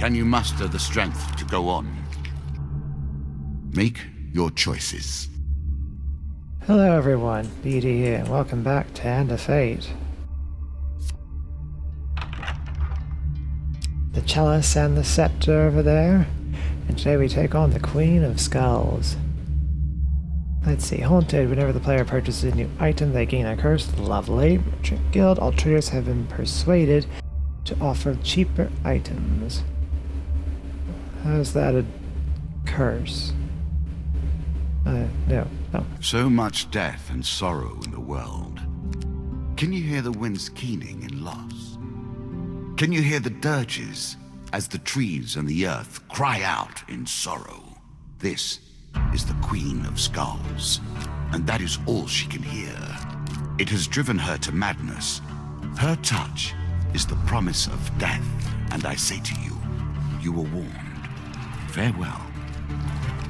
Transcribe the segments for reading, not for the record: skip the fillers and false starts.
Can you muster the strength to go on? Make your choices. Hello everyone, BD here, and welcome back to Hand of Fate. The chalice and the scepter over there, and today we take on the Queen of Skulls. Let's see, haunted. Whenever the player purchases a new item, they gain a curse. Lovely. Merchant Guild. All traders have been persuaded to offer cheaper items. How's that a curse? No. So much death and sorrow in the world. Can you hear the winds keening in loss? Can you hear the dirges as the trees and the earth cry out in sorrow? This is the Queen of Skulls, and that is all she can hear. It has driven her to madness. Her touch is the promise of death, and I say to you, you were warned. Farewell.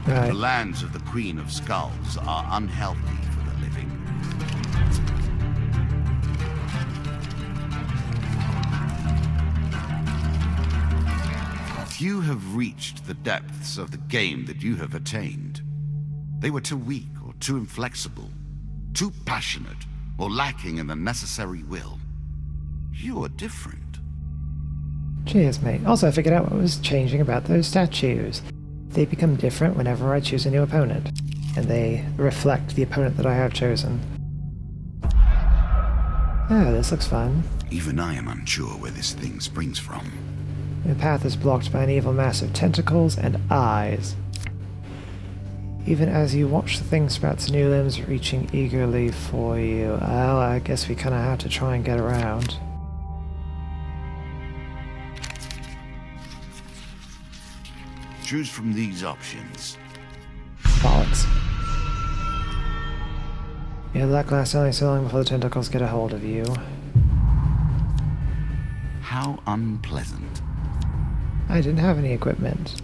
Right. The lands of the Queen of Skulls are unhealthy for the living. Few have reached the depths of the game that you have attained. They were too weak or too inflexible, too passionate or lacking in the necessary will. You are different. Cheers, mate. Also, I figured out what was changing about those statues. They become different whenever I choose a new opponent, and they reflect the opponent that I have chosen. Oh, this looks fun. Even I am unsure where this thing springs from. The path is blocked by an evil mass of tentacles and eyes. Even as you watch the thing sprouts new limbs reaching eagerly for you. Well, I guess we kind of have to try and get around. Choose from these options. Bollocks. Yeah, that lasts only so long before the tentacles get a hold of you. How unpleasant. I didn't have any equipment.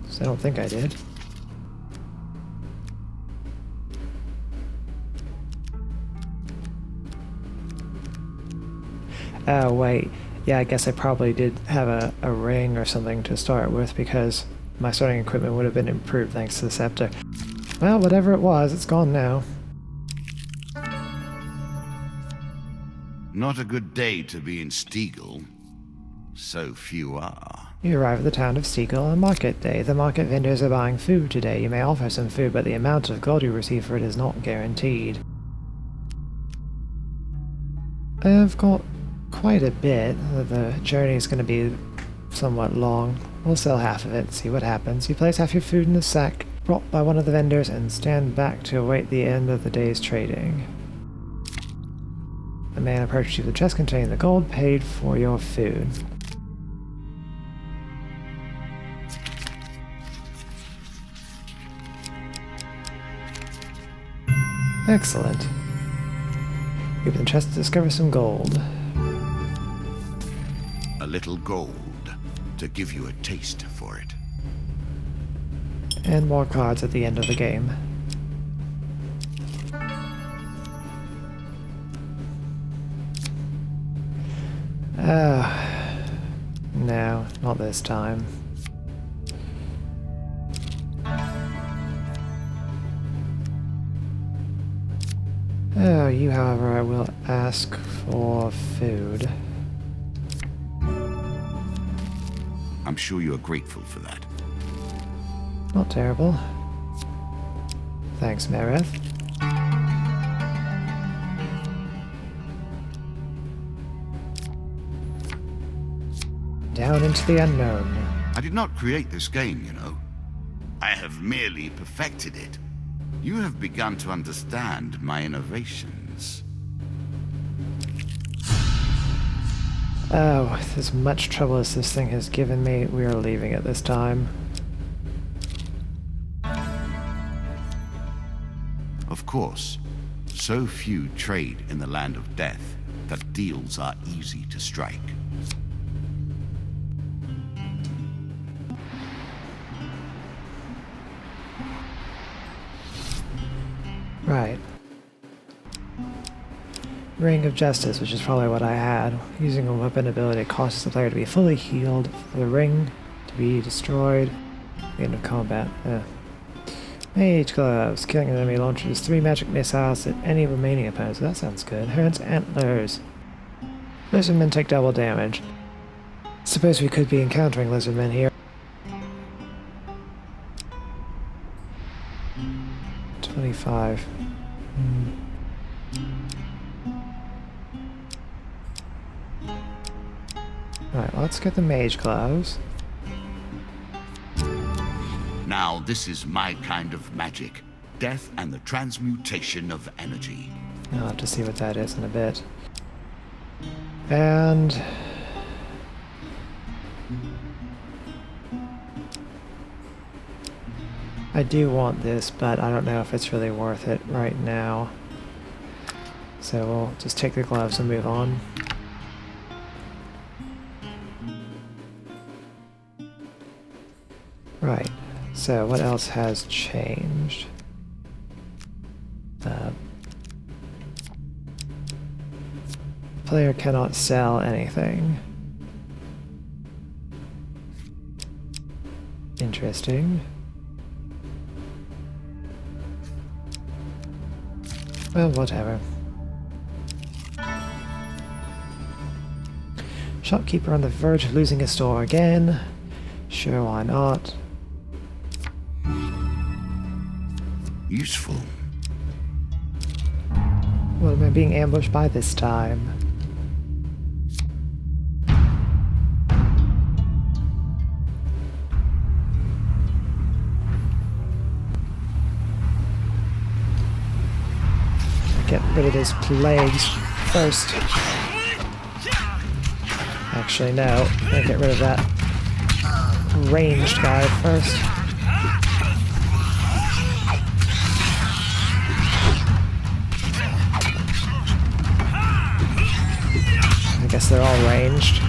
So I don't think I did. Oh, wait. Yeah, I guess I probably did have a ring or something to start with because my starting equipment would have been improved thanks to the scepter. Well, whatever it was, it's gone now. Not a good day to be in Stiegel. So few are. You arrive at the town of Stiegel on market day. The market vendors are buying food today. You may offer some food, but the amount of gold you receive for it is not guaranteed. I've got quite a bit. The journey is going to be somewhat long. We'll sell half of it, see what happens. You place half your food in the sack brought by one of the vendors and stand back to await the end of the day's trading. The man approached you with the chest containing the gold paid for your food. Excellent. You open the chest to discover some gold. A little gold to give you a taste for it. And more cards at the end of the game. No, not this time. Oh, you, however, I will ask for food. I'm sure you are grateful for that. Not terrible. Thanks, Merith. Down into the unknown. I did not create this game, you know. I have merely perfected it. You have begun to understand my innovations. Oh, with as much trouble as this thing has given me, we are leaving it this time. Of course, so few trade in the land of death that deals are easy to strike. Right. Ring of Justice, which is probably what I had. Using a weapon ability causes the player to be fully healed, for the ring to be destroyed at the end of combat. Mage Gloves. Killing an enemy launches 3 magic missiles at any remaining opponents. That sounds good. Herds Antlers. Lizardmen take double damage. Suppose we could be encountering lizardmen here. 25. Alright, let's get the Mage Gloves. Now this is my kind of magic. Death and the transmutation of energy. I'll have to see what that is in a bit. And... I do want this, but I don't know if it's really worth it right now. So we'll just take the gloves and move on. Right, so what else has changed? Player cannot sell anything. Interesting. Well, whatever. Shopkeeper on the verge of losing his store again. Sure, why not? Useful. What am I being ambushed by this time? Get rid of these plagues first. Actually, no. I'm gonna get rid of that ranged guy first. I guess they're all ranged.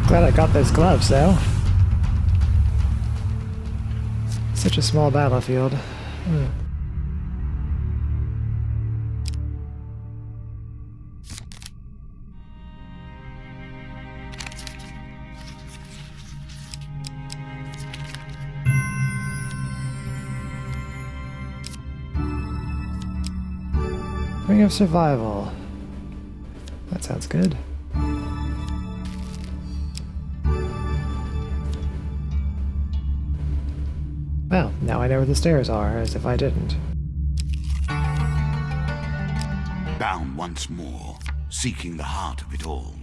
Glad I got those gloves, though. Such a small battlefield. Ring of Survival. That sounds good. Well, now I know where the stairs are, as if I didn't. Bound once more, seeking the heart of it all.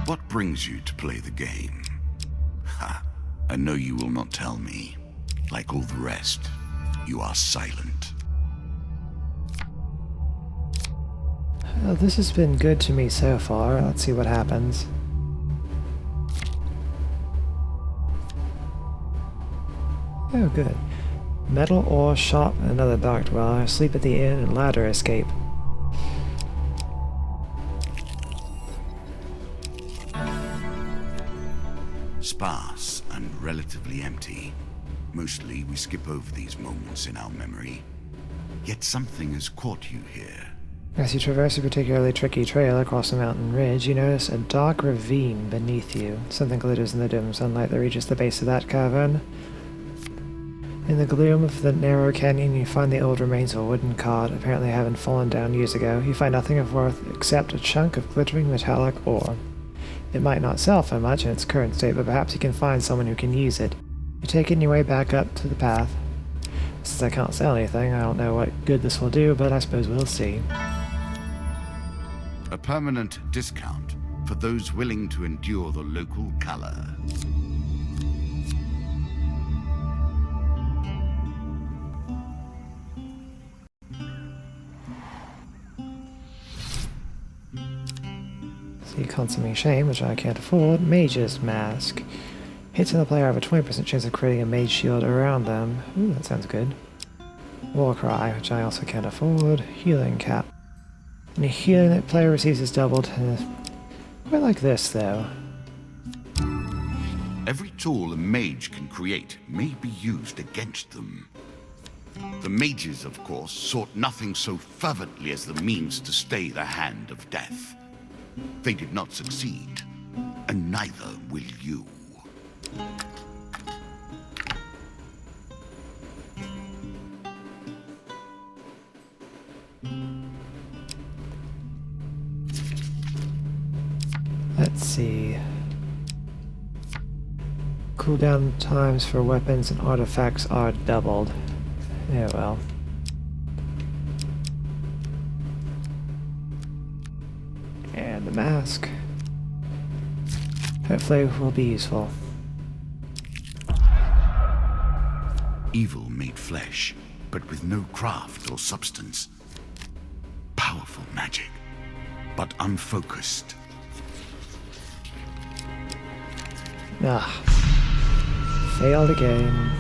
What brings you to play the game? Ha! I know you will not tell me. Like all the rest, you are silent. Well, this has been good to me so far. Let's see what happens. Oh, good. Metal ore shop, another dark dweller, sleep at the inn, and ladder escape. Sparse and relatively empty. Mostly we skip over these moments in our memory. Yet something has caught you here. As you traverse a particularly tricky trail across a mountain ridge, you notice a dark ravine beneath you. Something glitters in the dim sunlight that reaches the base of that cavern. In the gloom of the narrow canyon, you find the old remains of a wooden cart, apparently having fallen down years ago. You find nothing of worth except a chunk of glittering metallic ore. It might not sell for much in its current state, but perhaps you can find someone who can use it. You're taking your way back up to the path. Since I can't sell anything, I don't know what good this will do, but I suppose we'll see. A permanent discount for those willing to endure the local color. See, Consuming Shame, which I can't afford. Mage's Mask. Hitting the player have a 20% chance of creating a mage shield around them. Ooh, that sounds good. Warcry, which I also can't afford. Healing Cap. Any healing that player receives is doubled. I like this, though. Every tool a mage can create may be used against them. The mages, of course, sought nothing so fervently as the means to stay the hand of death. They did not succeed, and neither will you. Let's see. Cooldown times for weapons and artifacts are doubled. Yeah, well. And the mask. Hopefully will be useful. Evil made flesh, but with no craft or substance. Powerful magic, but unfocused. Ah. Failed again.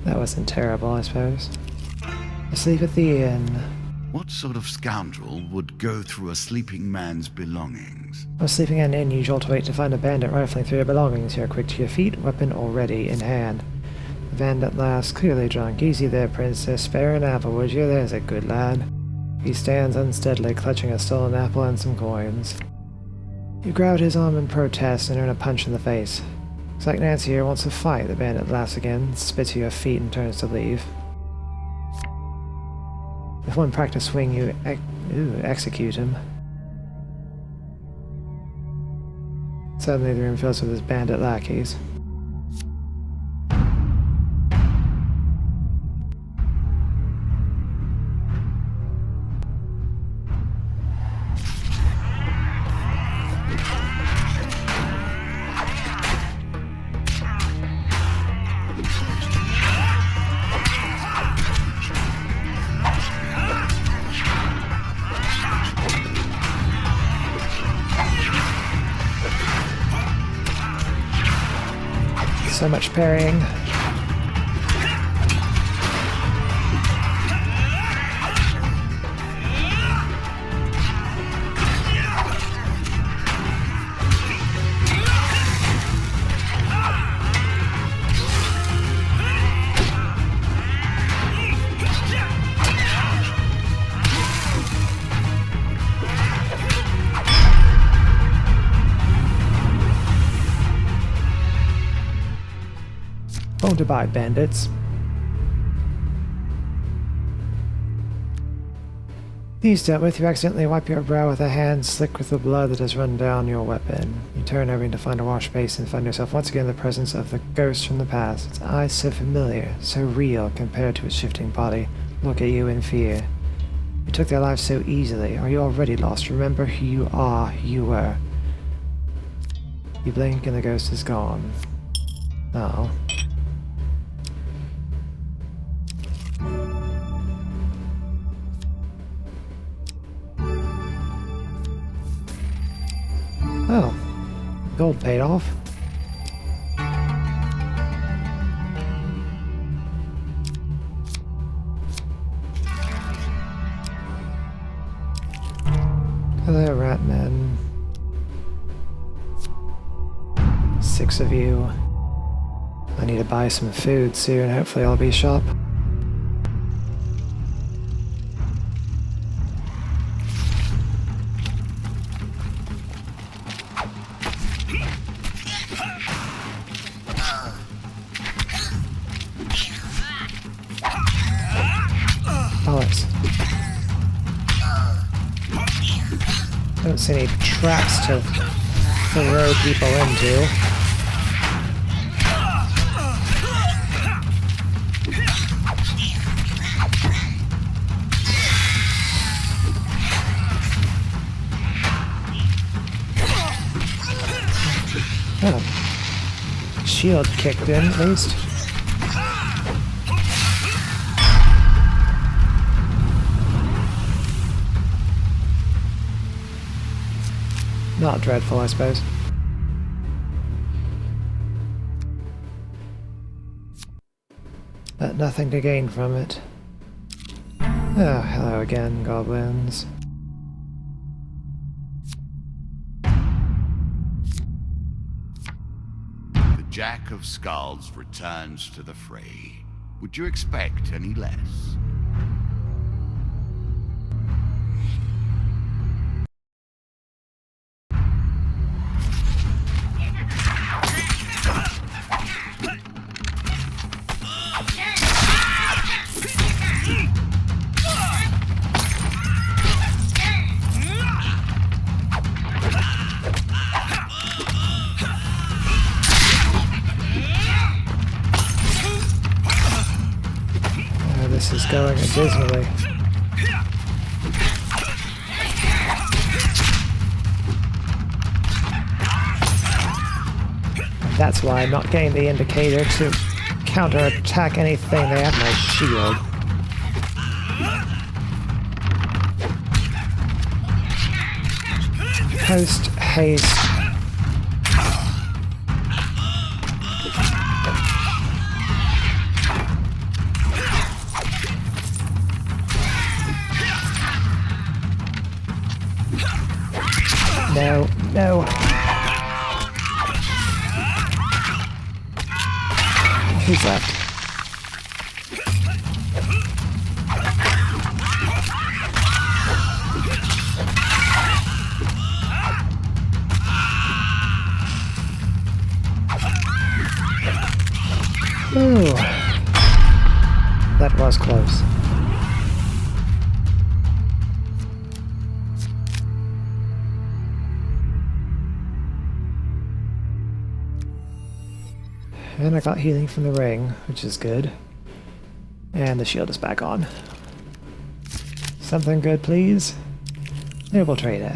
That wasn't terrible, I suppose. Asleep at the inn. What sort of scoundrel would go through a sleeping man's belongings? While sleeping at an inn, usual to wait to find a bandit rifling through your belongings. You're quick to your feet, weapon already in hand. The bandit laughs, clearly drunk. Easy there, princess. Spare an apple, would you? There's a good lad. He stands unsteadily, clutching a stolen apple and some coins. You grab his arm in protest and earn a punch in the face. Looks like Nancy here wants to fight. The bandit laughs again, spits at your feet and turns to leave. With one practice swing, you execute him. Suddenly the room fills with his bandit lackeys. So much parrying. Home to buy, bandits. These dealt with, you accidentally wipe your brow with a hand slick with the blood that has run down your weapon. You turn over to find a wash basin and find yourself once again in the presence of the ghost from the past. Its eyes so familiar, so real compared to its shifting body, look at you in fear. You took their lives so easily. Are you already lost? Remember who you are, who you were. You blink and the ghost is gone. Oh. Oh, gold paid off. Hello, Ratman. 6 of you. I need to buy some food soon. Hopefully I'll be shop. Don't see any traps to throw people into. shield kicked in, at least. Not dreadful, I suppose. But nothing to gain from it. Oh, hello again, goblins. The Jack of Skulls returns to the fray. Would you expect any less? This is going abysmally. That's why I'm not getting the indicator to counterattack anything. They have my shield. Post haste. No, no. Who's left? Ooh. That was close. And I got healing from the ring, which is good. And the shield is back on. Something good, please? Noble trader.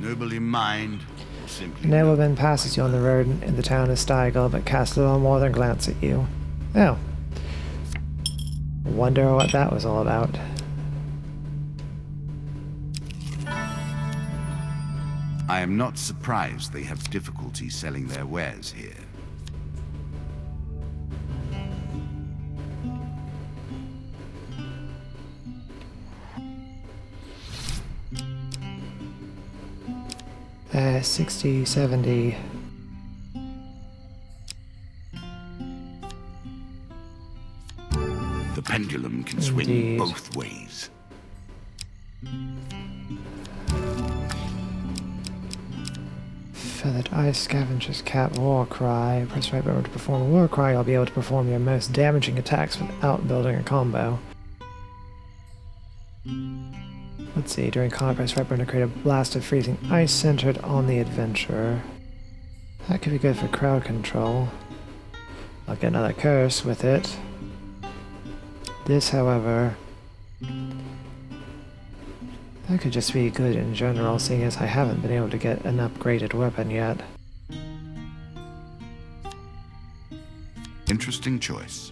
Noble in mind, simply. Nobleman passes you on the road in the town of Stiegel, but casts little more than glance at you. Oh. Wonder what that was all about. I am not surprised they have difficulty selling their wares here. Uh, 60, 70. The pendulum can swing Indeed. both ways. Feathered Ice Scavenger's Cat War Cry. Press right button to perform a War Cry. You'll be able to perform your most damaging attacks without building a combo. Let's see. During combat, press right button to create a blast of freezing ice centered on the adventurer. That could be good for crowd control. I'll get another curse with it. This, however, that could just be good in general, seeing as I haven't been able to get an upgraded weapon yet. Interesting choice.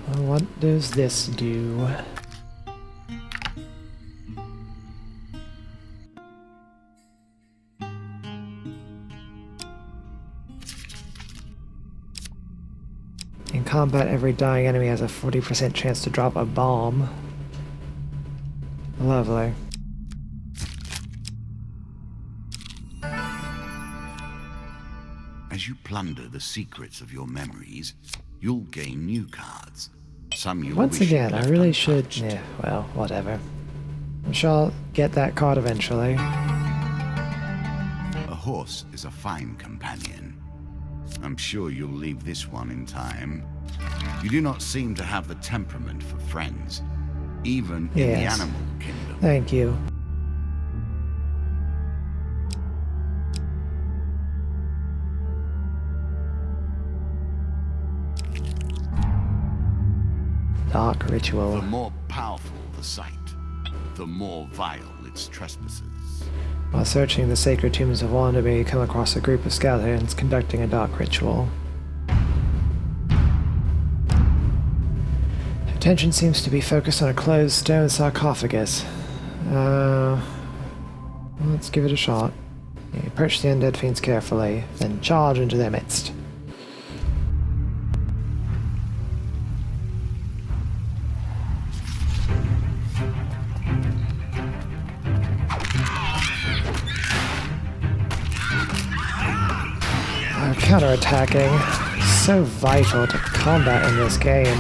Well, what does this do? In combat, every dying enemy has a 40% chance to drop a bomb. Lovely. As you plunder the secrets of your memories, you'll gain new cards. Some you'll Once wish you'd again, I left really should... untouched. Yeah, well, whatever. I shall get that card eventually. A horse is a fine companion. I'm sure you'll leave this one in time. You do not seem to have the temperament for friends, even in the Yes. animal kingdom. Thank you. Dark The Ritual. more powerful the sight, the more vile its trespasses. While searching the sacred tombs of Wanderby, you come across a group of skeletons conducting a dark ritual. Attention seems to be focused on a closed stone sarcophagus. Let's give it a shot. You approach the undead fiends carefully, then charge into their midst. Counterattacking, so vital to combat in this game.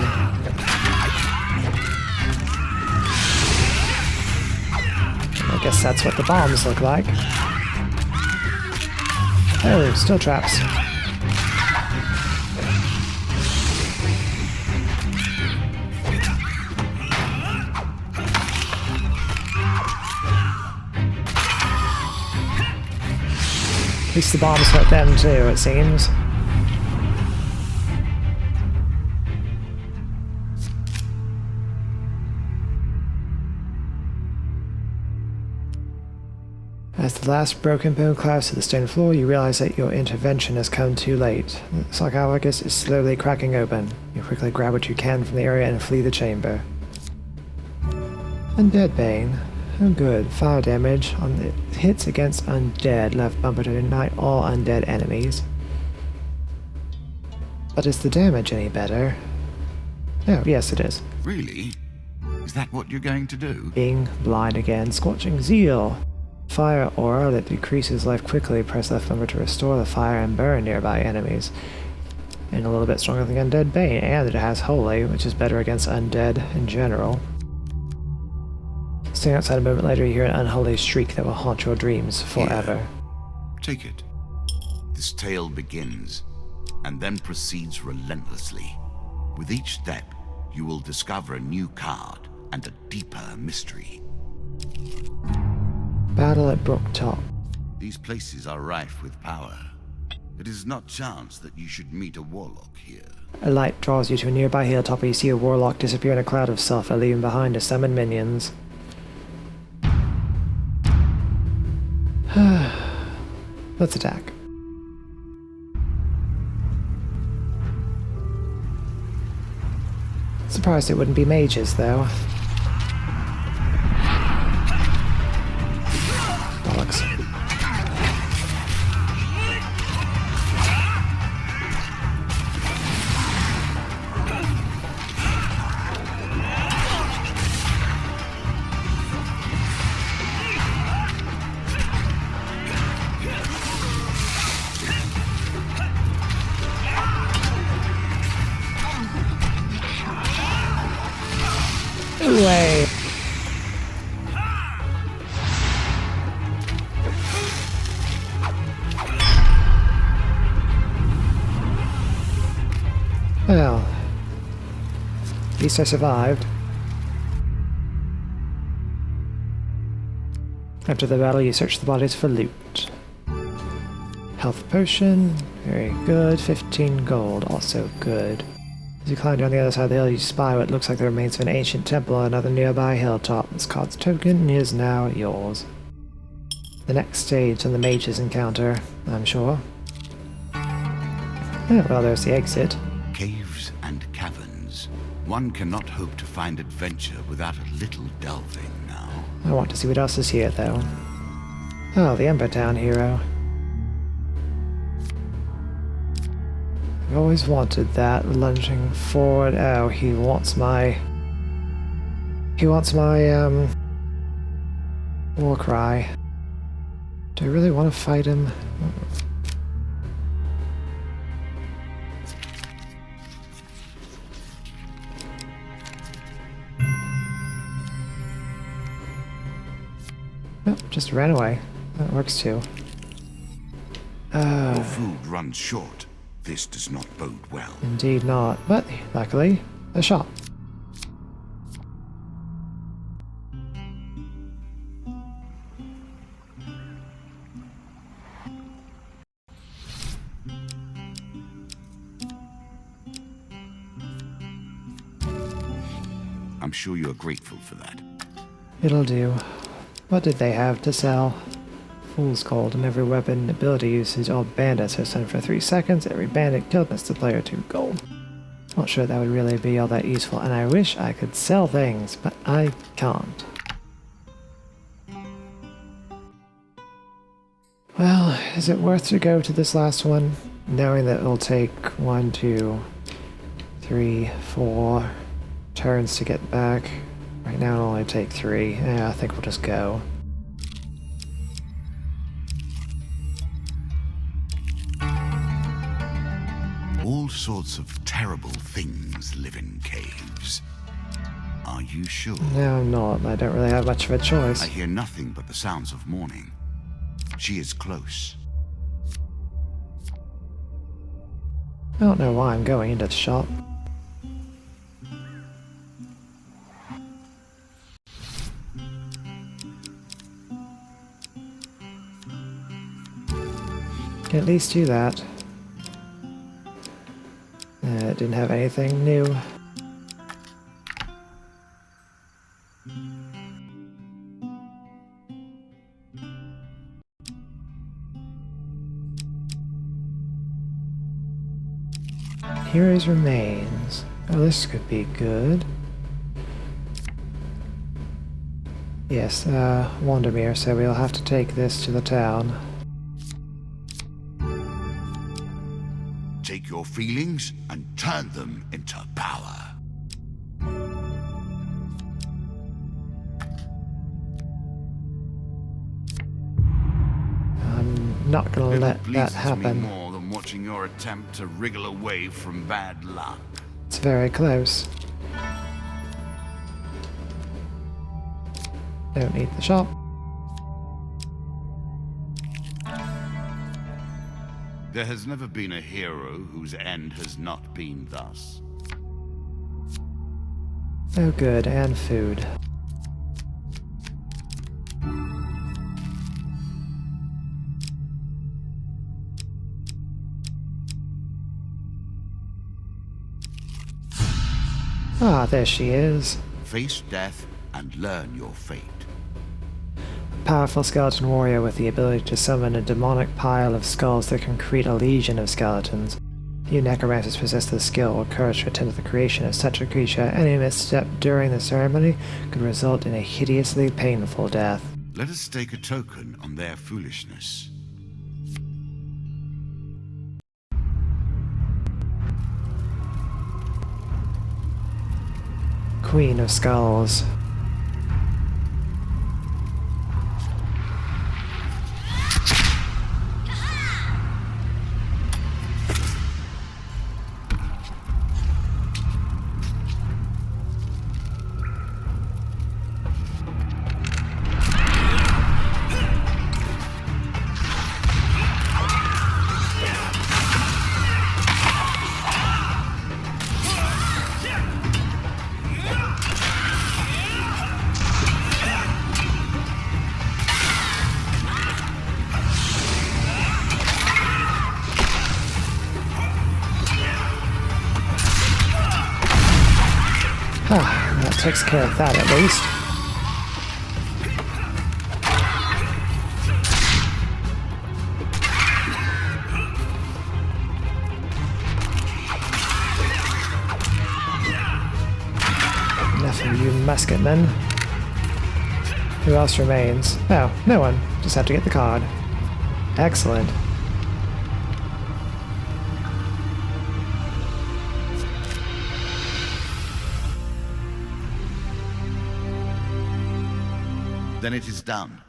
I guess that's what the bombs look like. Oh, still traps. At least the bombs hurt them too, it seems. As the last broken bone clouds to the stone floor, you realize that your intervention has come too late. The sarcophagus is slowly cracking open. You quickly grab what you can from the area and flee the chamber. Undead Bane. Oh good, fire damage on the hits against undead left bumper to ignite all undead enemies. But is the damage any better? Oh, yes it is. Really? Is that what you're going to do? Being blind again, Scorching Zeal. Fire aura that decreases life quickly, press left bumper to restore the fire and burn nearby enemies. And a little bit stronger than Undead Bane, and it has Holy, which is better against undead in general. Staying outside a moment later, you hear an unholy shriek that will haunt your dreams forever. Here. Take it. This tale begins, and then proceeds relentlessly. With each step, you will discover a new card and a deeper mystery. Battle at Brooktop. These places are rife with power. It is not chance that you should meet a warlock here. A light draws you to a nearby hilltop where you see a warlock disappear in a cloud of sulfur, leaving behind to summon minions. Let's attack. Surprised it wouldn't be mages, though. Bollocks. Way. Well, at least I survived. After the battle, you search the bodies for loot. Health potion, very good. 15 gold, also good. As you climb down the other side of the hill, you spy what looks like the remains of an ancient temple on another nearby hilltop. This card's token is now yours. The next stage in the mage's encounter, I'm sure. Oh, well, there's the exit. Caves and caverns. One cannot hope to find adventure without a little delving now. I want to see what else is here, though. Oh, the Ember Town hero. I've always wanted that, lunging forward. Oh, he wants my war cry. Do I really want to fight him? Nope, just ran away. That works too. Your food runs short. This does not bode well. Indeed not, but luckily, a shop. I'm sure you are grateful for that. It'll do. What did they have to sell? Fool's Gold, and every weapon ability usage all bandits are stunned for 3 seconds. Every bandit killed nets the player 2 gold. Not sure that would really be all that useful, and I wish I could sell things, but I can't. Well, is it worth to go to this last one, knowing that it'll take 1, 2, 3, 4 turns to get back? Right now it'll only take 3. Yeah, I think we'll just go. All sorts of terrible things live in caves. Are you sure? No, I'm not. I don't really have much of a choice. I hear nothing but the sounds of mourning. She is close. I don't know why I'm going into the shop. Can at least do that. It didn't have anything new. Hero's Remains. Oh, this could be good. Yes, Wandermere, so we'll have to take this to the town. Take your feelings and turn them into power. I'm not gonna let that happen. Me more than watching your attempt to wriggle away from bad luck. It's very close. Don't need the shop. There has never been a hero whose end has not been thus. Oh good, and food. Ah, there she is. Face death and learn your fate. Powerful skeleton warrior with the ability to summon a demonic pile of skulls that can create a legion of skeletons. Few necromancers possess the skill or courage to attend to the creation of such a creature. Any misstep during the ceremony could result in a hideously painful death. Let us stake a token on their foolishness. Queen of Skulls. Ah, that takes care of that at least. Enough of you musketmen. Who else remains? Oh, no one. Just have to get the card. Excellent. Then it is done.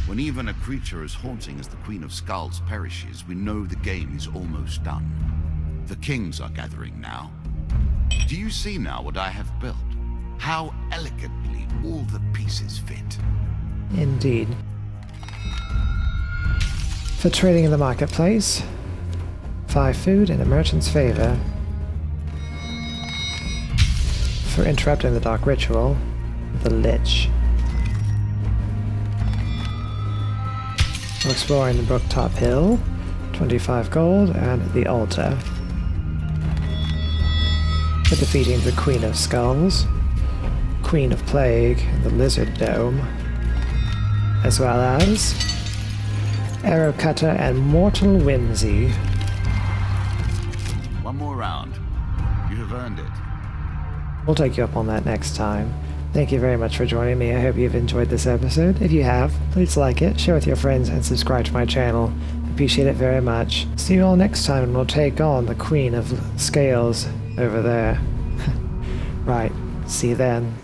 When even a creature as haunting as the Queen of Skulls perishes, we know the game is almost done. The kings are gathering now. Do you see now what I have built? How elegantly all the pieces fit. Indeed. For trading in the marketplace, 5 food in a merchant's favor. For interrupting the dark ritual, the Lich. For exploring the Brooktop Hill, 25 gold, and the altar. For defeating the Queen of Skulls, Queen of Plague, and the Lizard Dome, as well as Arrow Cutter, and Mortal Whimsy. One more round. You have earned it. We'll take you up on that next time. Thank you very much for joining me. I hope you've enjoyed this episode. If you have, please like it, share with your friends, and subscribe to my channel. Appreciate it very much. See you all next time, and we'll take on the Queen of Scales over there. Right, see you then.